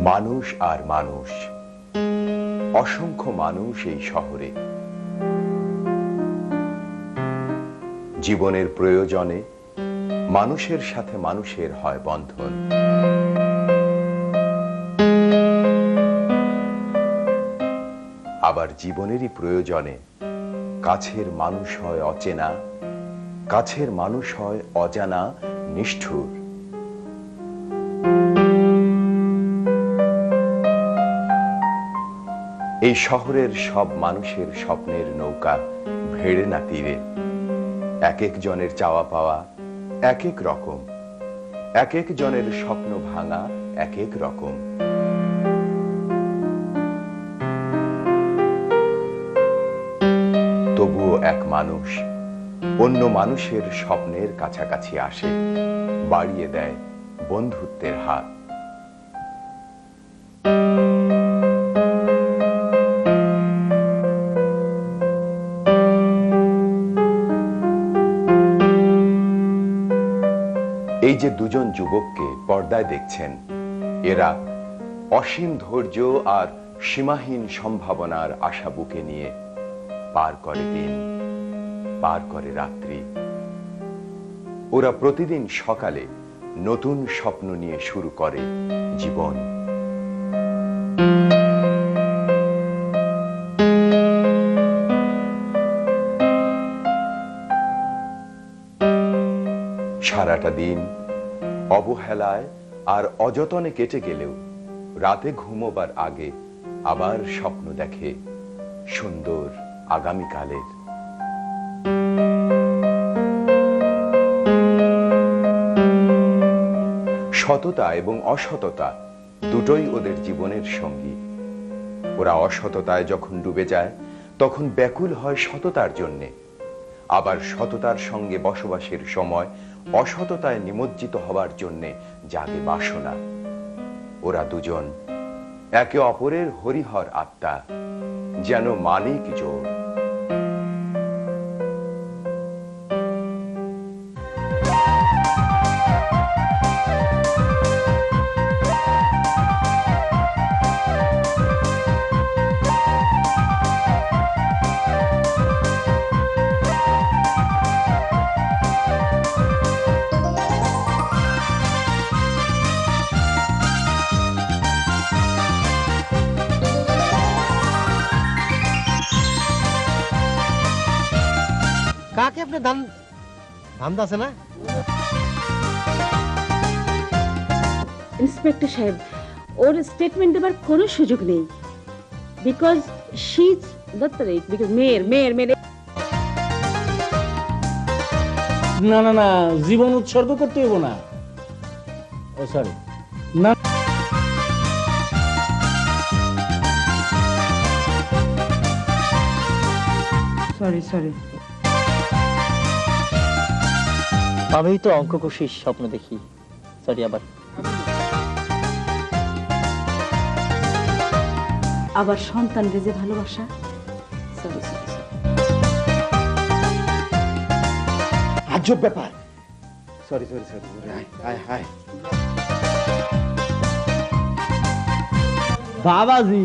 মানুষ আর মানুষ, অসংখ্য মানুষ এই শহরে। জীবনের প্রয়োজনে মানুষের সাথে মানুষের হয় বন্ধন। আবার জীবনেরই প্রয়োজনে কাছের মানুষ হয় অচেনা, কাছের মানুষ হয় অজানা, নিষ্ঠুর। এই শহরের সব মানুষের স্বপ্নের নৌকা ভেড়ে না তীরে। এক এক জনের চাওয়া পাওয়া এক এক রকম, এক এক জনের স্বপ্ন ভাঙা এক এক রকম। তবুও এক মানুষ অন্য মানুষের স্বপ্নের কাছাকাছি আসে, বাড়িয়ে দেয় বন্ধুত্বের হাত। এই যে দুজন যুবককে পর্দায় দেখছেন, এরা অসীম ধৈর্য আর সীমাহীন সম্ভাবনার আশা বুকে নিয়ে পার করে দিন, পার করে রাত্রি। ওরা প্রতিদিন সকালে নতুন স্বপ্ন নিয়ে শুরু করে জীবন। সারাটা দিন অবহেলায় আর অযতনে কেটে গেলেও রাতে ঘুমোবার আগে আবার স্বপ্ন দেখে সুন্দর আগামীকালের। সততা এবং অসততা দুটোই ওদের জীবনের সঙ্গী। ওরা অসততায় যখন ডুবে যায় তখন ব্যাকুল হয় সততার জন্যে, আবার সততার সঙ্গে বসবাসের সময় অসততায় নিমজ্জিত হবার জন্যে জাগে বাসনা। ওরা দুজন একে অপরের হরিহর আত্মা, যেন মানিক জোড়। কাকে আপনি ধান্দা আছে না? ইন্সপেক্টর সাহেব, ওর স্টেটমেন্ট দেবার কোনো সুযোগ নেই, বিকজ শি ইজ দত্তরেট, বিকজ মেয়ের না না না, জীবন উৎসর্গ করতে হইব না। সরি না, সরি। আমি তো অঙ্ক কষির স্বপ্ন দেখি। সরি। আবার সন্তানকে যে ভালোবাসা। সরি। আজব ব্যাপার। সরি। হাই বাবাজি,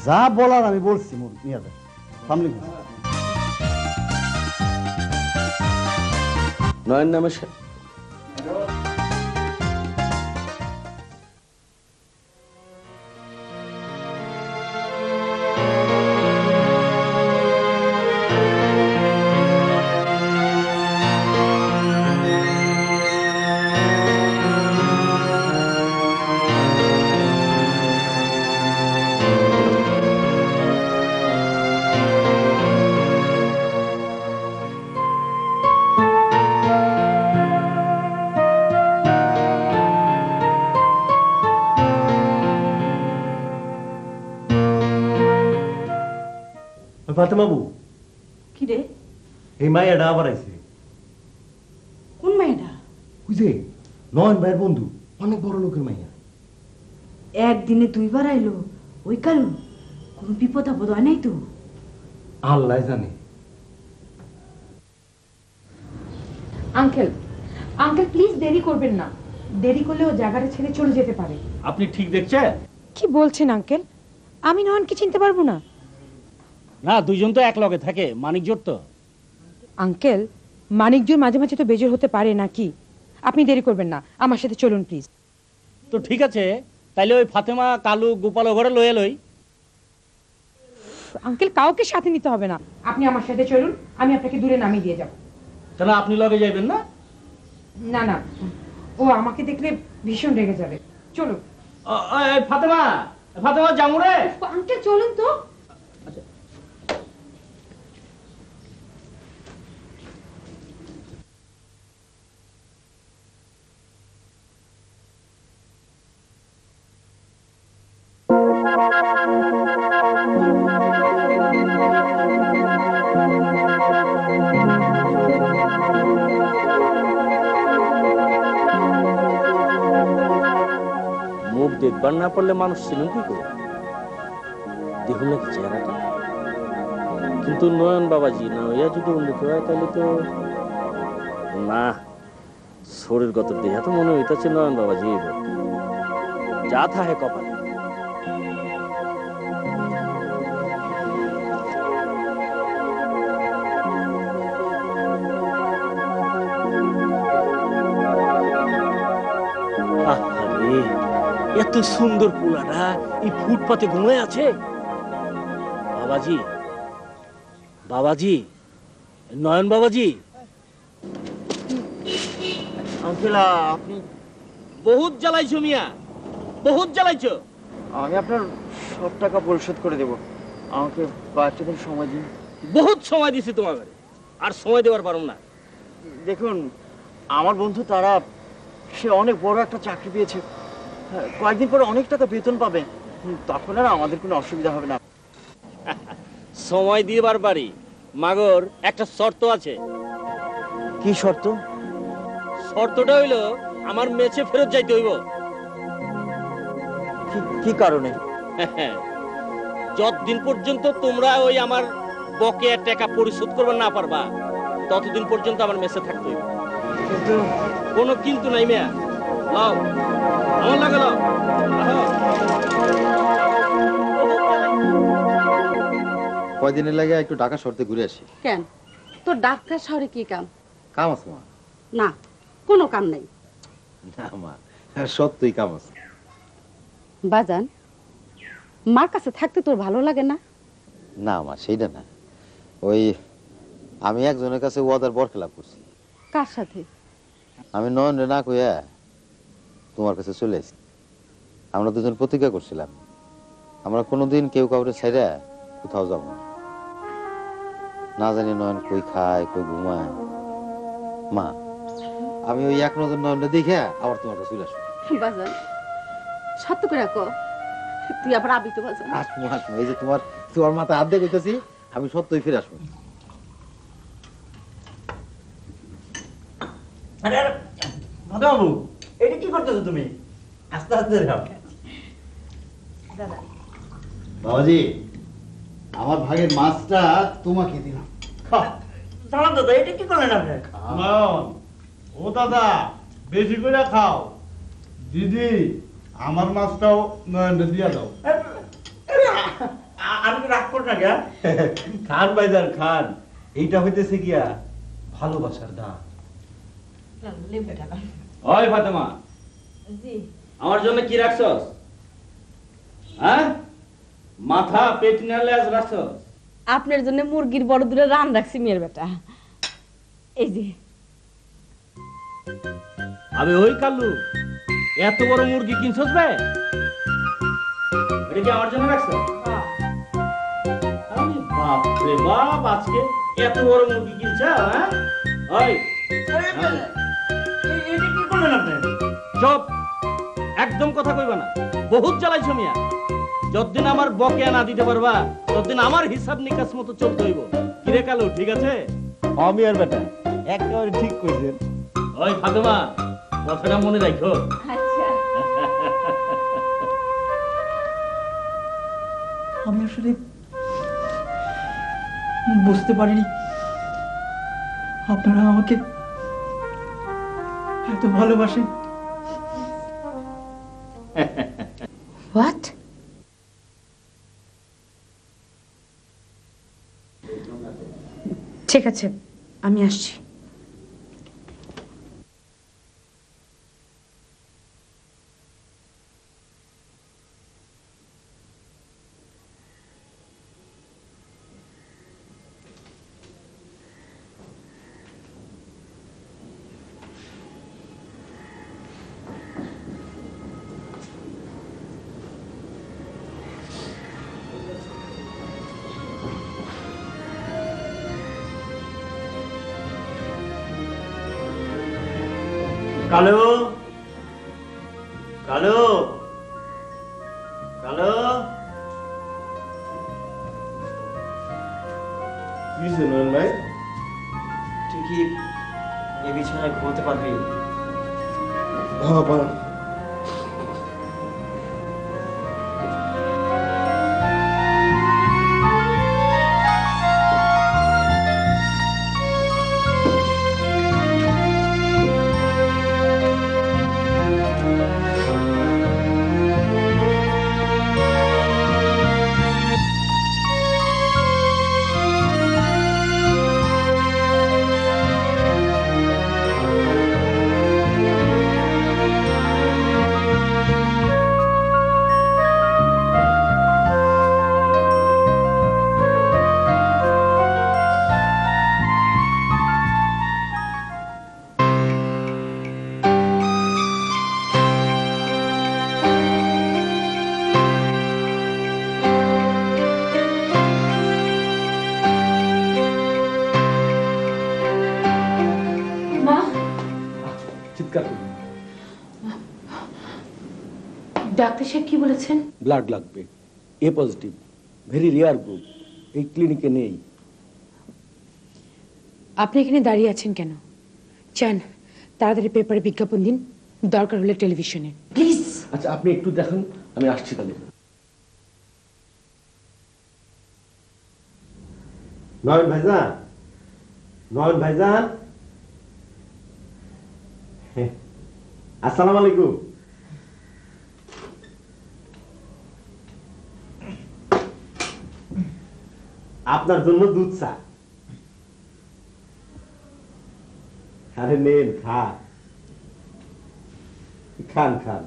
যা বলার আমি বলছি। নিয়ে যাই সামনে। নয়ন নামে ফাতেমা বউ, কি রে? এই মাইয়াটা আবার আইছে। কোন মাইয়াটা? বুঝে নয়ন ভাইয়ের বন্ধু, অনেক বড় লোকের মাইয়া। একদিনে দুইবার আইলো, ওই কারণ কোন বিপদ আপদ হয় নাই তো? আল্লাহ জানে। আঙ্কেল, আঙ্কেল প্লিজ দেরি করবেন না। দেরি করলে ও জায়গাটা ছেড়ে চলে যেতে পারে। আপনি ঠিক দেখছেন? কি বলছেন আঙ্কেল? আমি নয়নকে চিনতে পারবো না। না, দুইজন তো এক লগে থাকে, মানিকজোর তো। আঙ্কেল, মানিকজোর মাঝে মাঝে তো বেজোর হতে পারে নাকি? আপনি দেরি করবেন না, আমার সাথে চলুন প্লিজ। তো ঠিক আছে, তাইলে ওই ফাতেমা, কালু, গোপাল ঘরে লয়ে লই। আঙ্কেল, কাউকে সাথে নিতে হবে না, আপনি আমার সাথে চলুন, আমি আপনাকে দূরে নামিয়ে দিয়ে যাব। কেন, আপনি লগে যাইবেন না? না না, ও আমাকে দেখলে ভীষণ রেগে যাবে। চলুন। ফাতেমা, ফাতেমা জামুরে। আঙ্কেল চলুন তো। মুখ দেখবার না পারলে মানুষ ছিল কি করে? দেখুন নাকি চেহারাটা। কিন্তু নয়ন বাবাজি না হইয়া যদি অন্য কেউ হয় তাহলে তো না, শরীর গত দেহা তো মনে হইতেছে নয়ন বাবাজি যা থাকে কপালে। এত সুন্দর পোলাটা এই ফুটপাতে ঘুমায় আছে। বাবাজি, বাবাজি, নয়ন বাবাজি। আঙ্কেলা, আপনি? বহুত জ্বালাইছো মিয়া, বহুত জ্বালাইছো। আমি আপনার সব টাকা পরিশোধ করে দেব, আমাকে কয়েকটা দিন সময় দিন। বহুত সময় দিছি তোমাকে, আর সময় দেওয়ার পারো না। দেখুন, আমার বন্ধু তারা, সে অনেক বড় একটা চাকরি পেয়েছে, কয়েকদিন পরে অনেক টাকা বেতন পাবে, তখন আর আমাদের কোনো অসুবিধা হবে না। সময় দিবার পারি, মাগর একটা শর্ত আছে। কি শর্ত? শর্তটা হইলো আমার মেচে ফেরত যাইতে হইব। কি কারণে? যতদিন পর্যন্ত তোমরা ওই আমার বকেয়া টাকা পরিশোধ করবে না পারবা, ততদিন পর্যন্ত আমার মেসে থাকতে হইব। কিন্তু কোনো কিন্তু নাই মিয়া। লাও, আমার লাগে লাও। কয়দিনের লাগে একটু ঢাকা শহরে ঘুরে আসি। কেন, তোর ডাক্তার শহরে কি কাম? কাম আছে মা? না, কোনো কাম নাই। না মা, সত্যই কাম আছে। বাজান, মার কাছে থাকতে তোর ভালো লাগে না? না মা, সেইটা না, ওই আমি একজনের কাছে ওয়াদার বরখেলাপ করছি। কার সাথে? আমি নয়ন না কইয়া তোমার কাছে চলে এসেছি। আমরা দুজন প্রতিজ্ঞা করছিলাম আমরা কোনোদিন কেউ কাউরে ছাইরা কোথাও যাব না। না জানি নয়ন কই খায়, কই ঘুমায়। মা, আমি ওই এক নজর নয়নটা দেখে আবার তোমার কাছে চলে আসবো। বাজান, সত্য করে কো, তুই আবার আবি তো বাজান। আসবো আসবো, এই যে তোমার তোমার মাথা হাত দিয়ে কইতেছি, আমি সত্যই ফিরে আসবো। বাবু, এটা কি করতেছো তুমি? আস্তে আস্তে যাও। বাবাজি, আমার ভাগের মাছটা তোমাকে দিলাম। সালাম দাদা, এটা কি করলেন আপনি? ও দাদা, বেশি করে খাও। দিদি, আমার মাছটাও নয়নটা দিয়া দাও। আমি রাগ করবো না। খান ভাইজান খান, এইটা হইতেছে গিয়া ভালোবাসার দাম। ওই ফাতেমা, আমার জন্য কি রাখছস? হ্যাঁ, মাথা পেট নালে আজ রাখছস? আপনার জন্য মুরগির বড় দূরে রান রাখছি মেয়ের বেটা। এই যে আমি ওই কালু, এত বড় মুরগি কিনছস বে? এটা কি আমার জন্য রাখছস? আমি বাপ রে বাপ, আজকে এত বড় মুরগি কিনছ? হ্যাঁ, ওই এটা কি করলেন আপনি? চুপ, একদম কথা কইবা না। বহুত জ্বালাইছো মিয়া। যতদিন আমার বকেয়া না দিতে পারবা, ততদিন আমার হিসাব নিকাশ মতো চলতে হইব। কিরে কালু, ঠিক আছে? আমি আর বেটা একেবারে ঠিক কইছেন। ওই ফাতেমা, কথাটা মনে রাখো। আমি আসলে বুঝতে পারিনি আপনারা আমাকে এত ভালোবাসেন। হোয়াট? ঠিক আছে, আমি আসছি। কালো কালো কালো কি নয়ন ভাই? তুই কি এ বিছানায় ঘুমোতে পারবি? হ্যাঁ পারো। ডাক্তার সাহেব কি বলেছেন? ব্লাড লাগবে, এ পজিটিভ, ভেরি রেয়ার গ্রুপ, এই ক্লিনিকে নেই। আপনি এখানে দাঁড়িয়ে আছেন কেন? চান তাড়াতাড়ি পেপারে বিজ্ঞাপন দিন, দরকার হলে টেলিভিশনে, প্লিজ। আচ্ছা আপনি একটু দেখেন, আমি আসছি তাহলে। নয়ন ভাইজান, নয়ন ভাইজান, আসসালামু আলাইকুম। আপনার জন্য দুধ চা। আরে নেন, খান খান খান।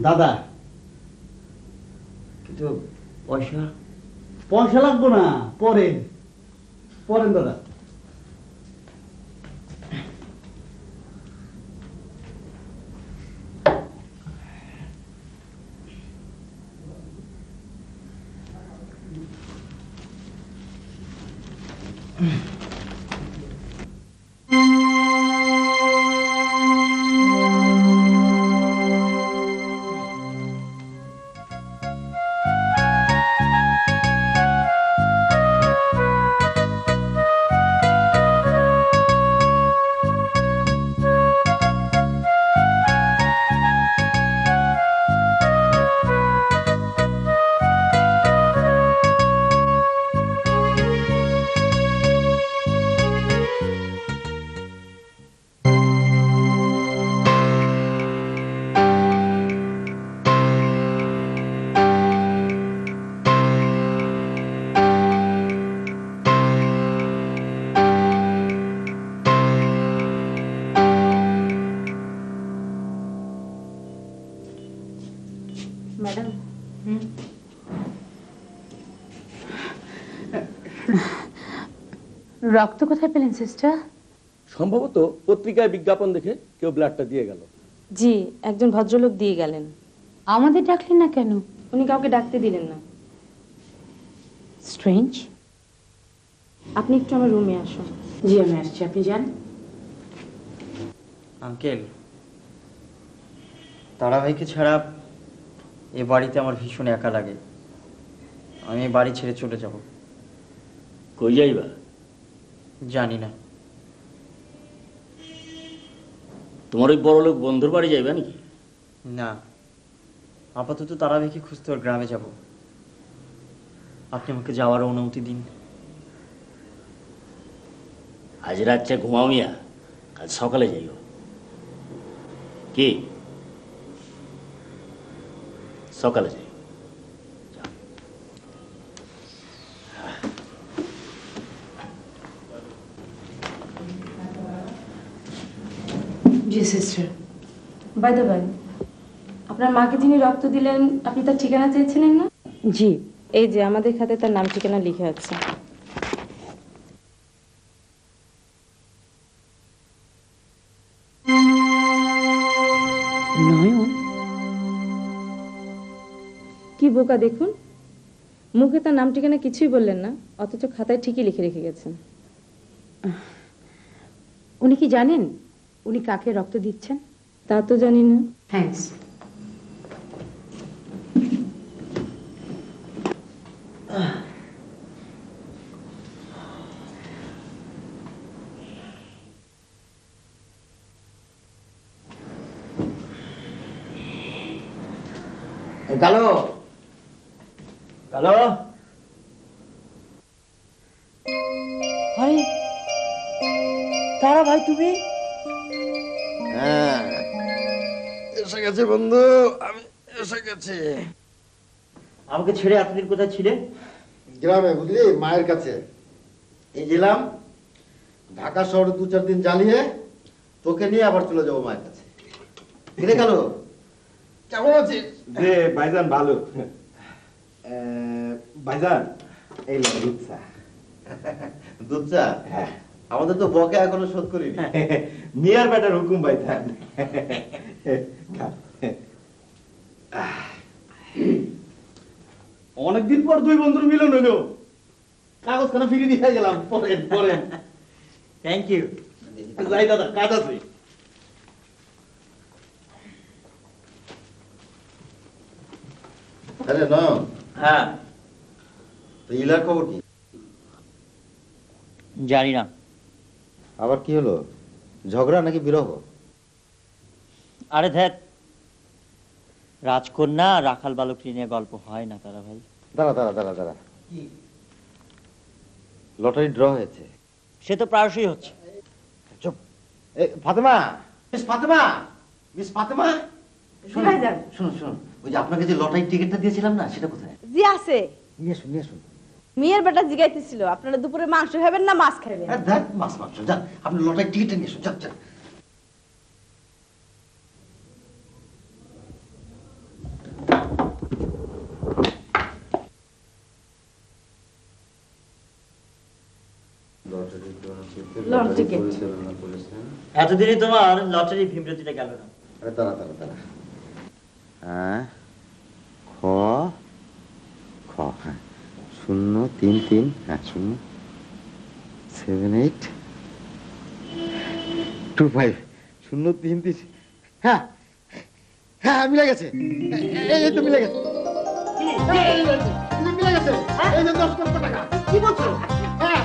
দাদা, কিন্তু পয়সা পয়সা লাগবো না, পরেন পরেন দাদা। ম্যাডাম, রক্ত কোথায় পেলেন সিস্টার? সম্ভবত পত্রিকায় বিজ্ঞাপন দেখে কেউ ব্লাডটা দিয়ে গেল। জি, একজন ভদ্রলোক দিয়ে গেলেন। আমাদের ডাকলেন না কেন? উনি কাউকে ডাকতে দিলেন না। স্ট্রেঞ্জ। আপনি একটু আমার রুমে আসুন। জি আমি আসছি, আপনি যান। আঙ্কেল, তারা ভাইকে ছাড়া এ বাড়িতে আমার ভীষণ একা লাগে। আমি এই বাড়ি ছেড়ে চলে যাব। কই যাইবা? জানি না। তোমার ওই বড় লোক বন্ধুর বাড়ি যাইবা নাকি? না, আপাতত তারাবিকে খুঁজতে ওর গ্রামে যাব। আপনি আমাকে যাওয়ার অনুমতি দিন। আজ রাতটা ঘুমাও মিয়া, কাল সকালে যাইও। কি সকালে যাই? জি সিস্টার। বাই দ্য বাই, আপনার মাকে যিনি রক্ত দিলেন আপনি তার ঠিকানা চেয়েছিলেন না? জি। এই যে আমাদের খাতে তার নাম ঠিকানা লিখে আছে। নয়ন, কি বোকা দেখুন, মুখে তার নাম ঠিকানা কিছুই বললেন না, অথচ খাতায় ঠিকই লিখে রেখে গেছেন। উনি কি জানেন উনি কাকে রক্ত দিচ্ছেন? তা তো জানি না। থ্যাঙ্কস। কালো কালো, আরে তারা ভাই তুমি? হ্যাঁ, এসে গেছে বন্ধু, আমি এসে গেছি। আমাকে ছেড়ে এতদিন কোথায় ছিলে? গ্রামে, বুঝলি, মায়ের কাছে। এই গেলাম ঢাকা শহরে 2-4 দিন জ্বালিয়ে তোকে নিয়ে আবার চলে যাবো মায়ের কাছে। ফিরে গেল, কেমন আছিস? যে ভাইজান ভালো। ভাইজান এই লো দুধ চা। দুধ চা? হ্যাঁ। আমাদের তো বকে এখনো শোধ করিনি। মিয়ার বেটার হুকুম ভাইজান। অনেকদিন পর দুই বন্ধুর মিলন হইল। কাগজখানা ফিরে দিয়ে গেলাম। পরেন পরেন। Thank you. যাই দাদা, কাজ আছে। আরে না, হ্যাঁ, তো ইলার খবর কি? জানি না। আবার কি হলো? ঝগড়া নাকি বিরহ? আরে ধ্যাত, রাজকন্যা রাখাল বালকটি নিয়ে গল্প হয় না তারা ভাই। দাঁড়া দাঁড়া দাঁড়া দাঁড়া, লটারি ড্র হয়েছে। সে তো প্রায়শই হচ্ছে। চুপ। ফাতেমা, মিস ফাতেমা, মিস ফাতেমা, শুনুন শুনুন শুনুন, ওই যে আপনাকে যে লটারির টিকিটটা দিয়েছিলাম না, সেটা কোথায়? জি আছে। নিয়ে আসুন নিয়ে আসুন। মেয়ের বেটা জিগাইতেছিল আপনারা দুপুরে মাংস খাবেন না মাছ খাবেন? দেখ, মাছ মাংস, যান আপনি লটারির টিকিটটা নিয়ে আসুন, যান যান। এতদিনে তোমার লটারি বিমৃতিটা গেল না। আরে দাঁড়া দাঁড়া দাঁড়া। হ্যাঁ, খ খ, হ্যাঁ 033, হ্যাঁ 07825 033। হ্যাঁ হ্যাঁ, মিলে গেছে, এই তো মিলে গেছে, মিলে গেছে, এই যে 10 লক্ষ টাকা। কি বলছো? হ্যাঁ,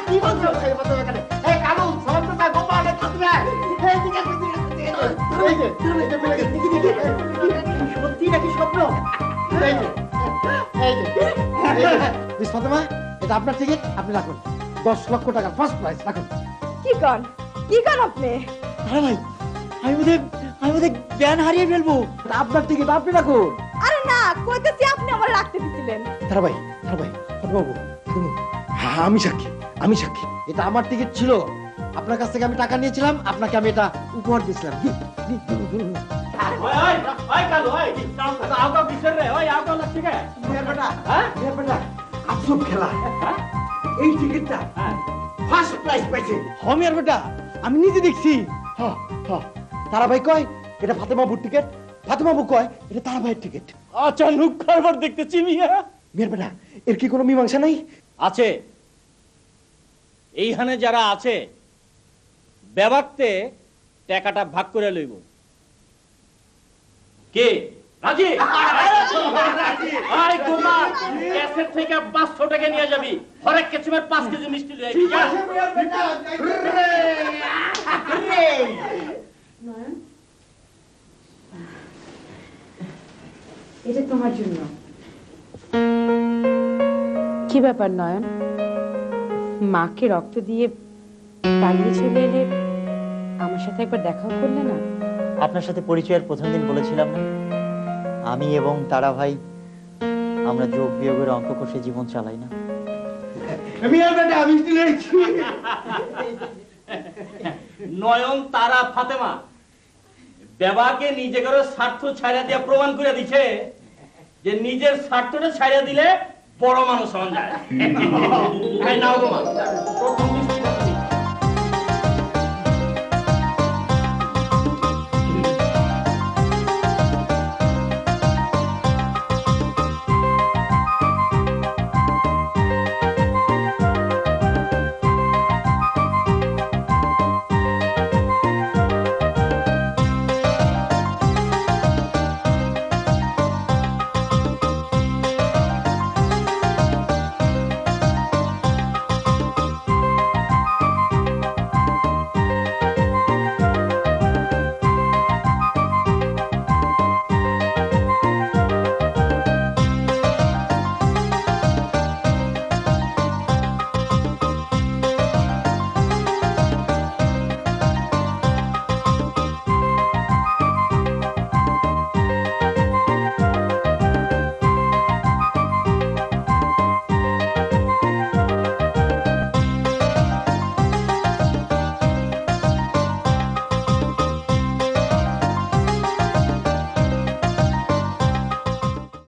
কি বলছো? এই কালু সবটা গোপাল খাতরা, এই ঠিক আছে ঠিক আছে ঠিক আছে, এই যে মিলে গেছে। সত্যি নাকি স্বপ্ন? মিস ফাতেমা, এটা আপনার টিকিট, আপনি রাখুন। 10 লক্ষ টাকা ফার্স্ট প্রাইজ, রাখুন। কি কন আপনি? আরে ভাই, আমি বোধহয় জ্ঞান হারিয়ে ফেলবো। আপনার টিকিট, আপনি রাখুন। আরে না, কইতেছি আপনি আমার রাখতে দিছিলেন। তারা ভাই ফাতেমাবু, হ্যাঁ আমি সাক্ষী, এটা আমার টিকিট ছিল। আপনার কাছ থেকে আমি টাকা নিয়েছিলাম, আপনাকে আমি এটা উপহার দিয়েছিলাম। আফসোস খেলা, এই টিকিটটা ফার্স্ট প্রাইজ পাইছে। হমিয়ার বেটা, আমি নিজে দেখছি। তারা ভাই কয় এটা ফাতেমাবুর টিকিট, ফাতেমাবু কয় এটা তারা ভাইয়ের টিকিট। আচানক কারবার দেখতেছি মিয়া। মিয়ার বেটা, এর কি কোনো মীমাংসা নাই? আছে, এইখানে যারা আছে বেবাকতে টাকাটা ভাগ করে লইব। কে রাজি? আয় কুমার, ক্যাসেট থেকে 500 টাকা নিয়ে যাবি, হরেক কেচুমের 5 কেজি মিষ্টি লয়ে আইবি। এটা তোমার জন্য। কি ব্যাপার নয়ন, মাকে রক্ত দিয়ে পালিয়ে চলে এলে, আমার সাথে একবার দেখাও করলে না? আপনার সাথে পরিচয়ের প্রথম দিন বলেছিলাম না, আমি এবং তারা ভাই আমরা যোগ বিয়োগের অঙ্ক কষে জীবন চালাই না। নয়ন, তারা, ফাতেমা বেবাকে নিজেদের স্বার্থ ছাড়া দিয়ে প্রমাণ করে দিছে যে নিজের স্বার্থটা ছাড়া দিলে বড় মানুষ হওয়া যায়। নাও গো মা, প্রথম